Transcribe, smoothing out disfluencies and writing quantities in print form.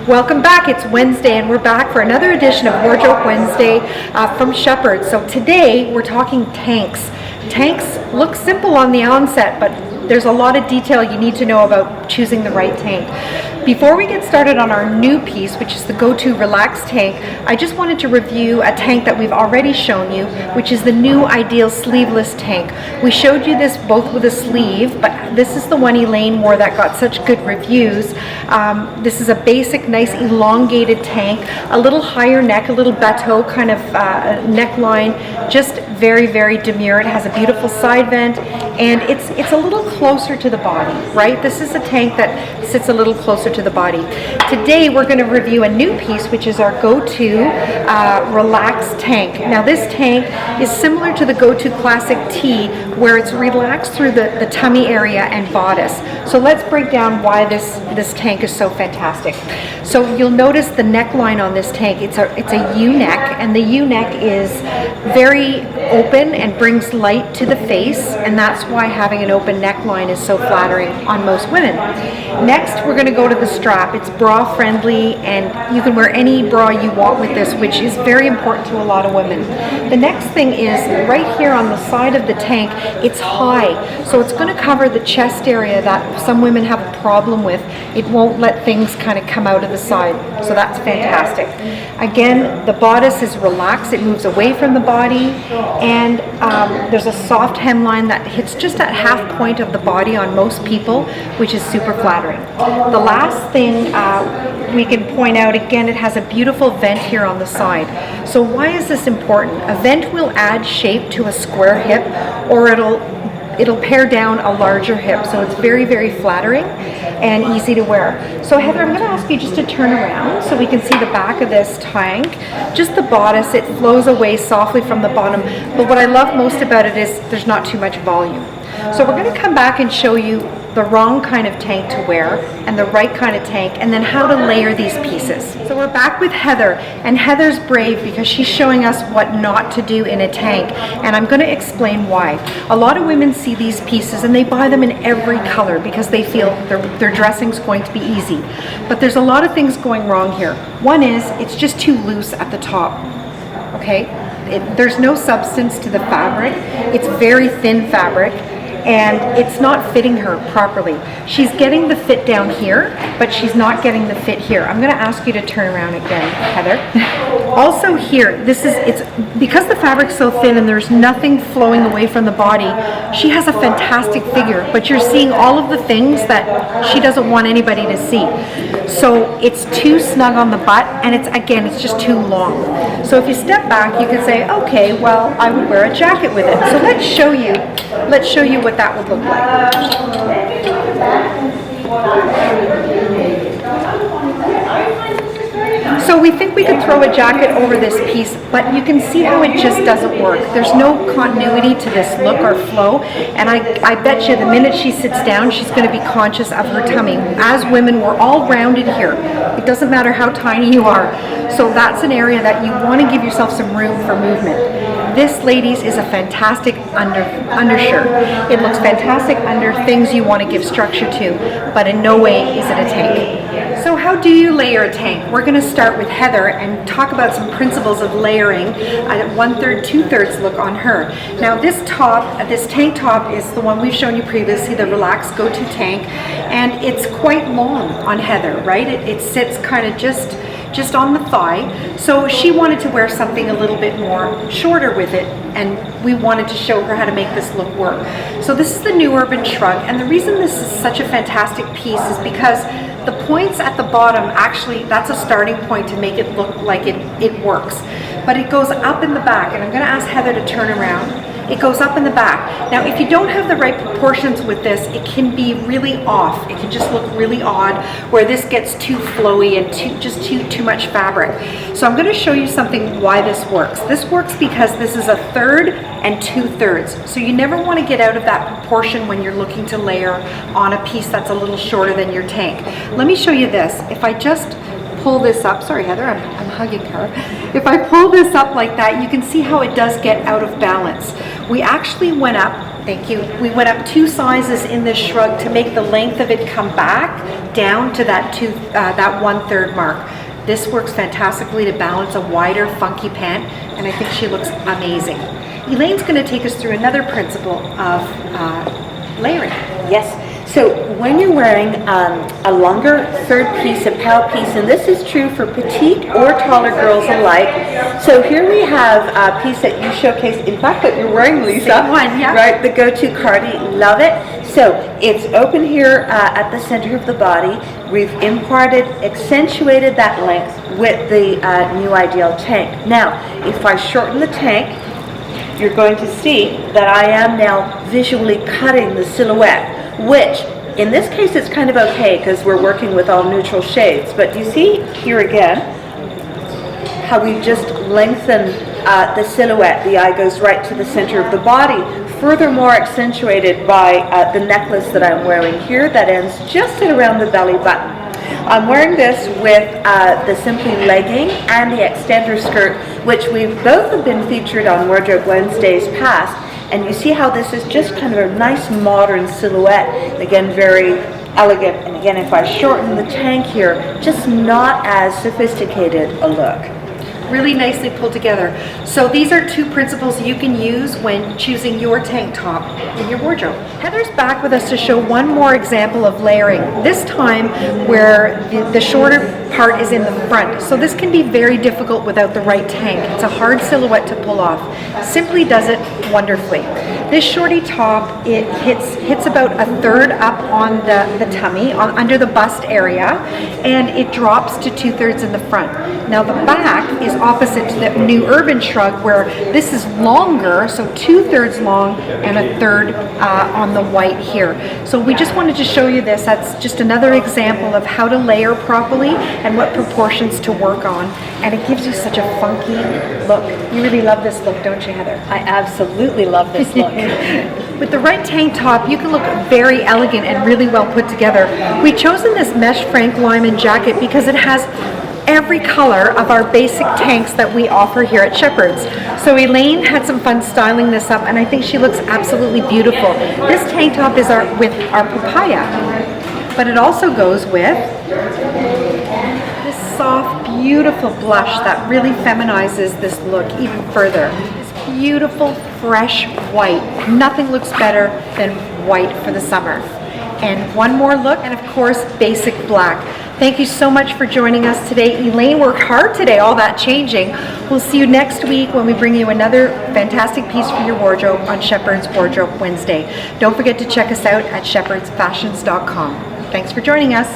Welcome back. It's Wednesday and we're back for another edition of Wardrobe Wednesday from Shepherd. So today we're talking tanks. Tanks look simple on the onset, but there's a lot of detail you need to know about choosing the right tank. Before we get started on our new piece, which is the Go-To Relax tank, I just wanted to review a tank that we've already shown you, which is the Nu Ideal Sleeveless tank. We showed you this both with a sleeve, but this is the one Elaine wore that got such good reviews. This is a basic, nice elongated tank, a little higher neck, a little bateau kind of neckline, just very, very demure. It has a beautiful side vent, and it's a little closer to the body, right? This is a tank that sits a little closer to the body. Today we're going to review a new piece, which is our Go-To Relax tank. Now this tank is similar to the Go-To Classic Tee, where it's relaxed through the tummy area and bodice. So let's break down why this tank is so fantastic. So you'll notice the neckline on this tank. It's a U-neck, and the U-neck is very open and brings light to the face, and that's why having an open neckline is so flattering on most women. Next, we're going to go to the strap. It's bra friendly, and you can wear any bra you want with this, which is very important to a lot of women. The next thing is right here on the side of the tank, it's high, so it's going to cover the chest area that some women have a problem with. It won't let things kind of come out of the side, so that's fantastic. Again, the bodice is relaxed, it moves away from the body, and there's a soft hemline that hits just at half point of the body on most people, which is super flattering. The last thing we can point out, again, it has a beautiful vent here on the side. So why is this important? A vent will add shape to a square hip, or it'll pare down a larger hip, so it's very, very flattering and easy to wear. So Heather, I'm going to ask you just to turn around so we can see the back of this tank. Just the bodice, it flows away softly from the bottom, but what I love most about it is there's not too much volume. So we're going to come back and show you the wrong kind of tank to wear and the right kind of tank, and then how to layer these pieces. So we're back with Heather, and Heather's brave because she's showing us what not to do in a tank, and I'm going to explain why. A lot of women see these pieces and they buy them in every color because they feel their dressing's going to be easy. But there's a lot of things going wrong here. One is it's just too loose at the top, okay? There's no substance to the fabric. It's very thin fabric, and it's not fitting her properly. She's getting the fit down here, but she's not getting the fit here. I'm going to ask you to turn around again, Heather. Also here, it's because the fabric's so thin and there's nothing flowing away from the body, she has a fantastic figure, but you're seeing all of the things that she doesn't want anybody to see. So it's too snug on the butt, and it's just too long. So if you step back, you can say, okay, well, I would wear a jacket with it. So let's show you what that would look like. So we think we could throw a jacket over this piece, but you can see how it just doesn't work. There's no continuity to this look or flow, and I bet you the minute she sits down, she's going to be conscious of her tummy. As women, we're all rounded here. It doesn't matter how tiny you are. So that's an area that you want to give yourself some room for movement. This, ladies, is a fantastic undershirt. It looks fantastic under things you want to give structure to, but in no way is it a tank. So how do you layer a tank? We're going to start with Heather and talk about some principles of layering a 1/3, 2/3 look on her. Now this tank top is the one we've shown you previously, the Relaxed Go-To tank, and it's quite long on Heather, right? It sits kind of just on the thigh. So she wanted to wear something a little bit more shorter with it, and we wanted to show her how to make this look work. So this is the new Urban Shrug, and the reason this is such a fantastic piece is because the points at the bottom, actually, that's a starting point to make it look like it works. But it goes up in the back, and I'm going to ask Heather to turn around. It goes up in the back. Now, if you don't have the right proportions with this, it can be really off. It can just look really odd, where this gets too flowy and too much fabric. So I'm going to show you something why this works. This works because this is a 1/3 and 2/3. So you never want to get out of that proportion when you're looking to layer on a piece that's a little shorter than your tank. Let me show you this. If I just pull this up, sorry Heather, I'm hugging her. If I pull this up like that, you can see how it does get out of balance. We actually went up Thank you. We went up 2 sizes in this shrug to make the length of it come back down to that 1/3 mark. This works fantastically to balance a wider, funky pant, and I think she looks amazing. Elaine's going to take us through another principle of layering. Yes. So when you're wearing a longer third piece, a pal piece, and this is true for petite or taller girls alike. So here we have a piece that you showcased, in fact, that you're wearing, Lisa. Same one, yeah. Right, the To Cardi, love it. So it's open here at the center of the body. We've imparted, accentuated that length with the Nu Ideal tank. Now, if I shorten the tank, you're going to see that I am now visually cutting the silhouette, which in this case it's kind of okay because we're working with all neutral shades. But do you see here again how we just lengthen the silhouette? The eye goes right to the center of the body, furthermore accentuated by the necklace that I'm wearing here that ends just at around the belly button. I'm wearing this with the Sympli legging and the extender skirt, which we've both have been featured on Wardrobe Wednesdays past. And you see how this is just kind of a nice modern silhouette. Again, very elegant. And again, if I shorten the tank here, just not as sophisticated a look. Really nicely pulled together. So these are 2 principles you can use when choosing your tank top in your wardrobe. Heather's back with us to show one more example of layering, this time where the shorter part is in the front. So this can be very difficult without the right tank. It's a hard silhouette to pull off. Sympli does it wonderfully. This shorty top, it hits about 1/3 up on the tummy, under the bust area, and it drops to 2/3 in the front. Now the back is opposite to the new Urban Shrug, where this is longer, so 2/3 long and 1/3 on the white here. So we just wanted to show you this. That's just another example of how to layer properly and what proportions to work on, and it gives you such a funky look. You really love this look, don't you, Heather? I absolutely love this look. With the right tank top, you can look very elegant and really well put together. We've chosen this mesh Frank Lyman jacket because it has every color of our basic tanks that we offer here at Shepherd's. So Elaine had some fun styling this up, and I think she looks absolutely beautiful. This tank top is with our papaya, but it also goes with this soft, beautiful blush that really feminizes this look even further. This beautiful, fresh white. Nothing looks better than white for the summer. And one more look, and of course, basic black. Thank you so much for joining us today. Elaine worked hard today, all that changing. We'll see you next week when we bring you another fantastic piece for your wardrobe on Shepherd's Wardrobe Wednesday. Don't forget to check us out at shepherdsfashions.com. Thanks for joining us.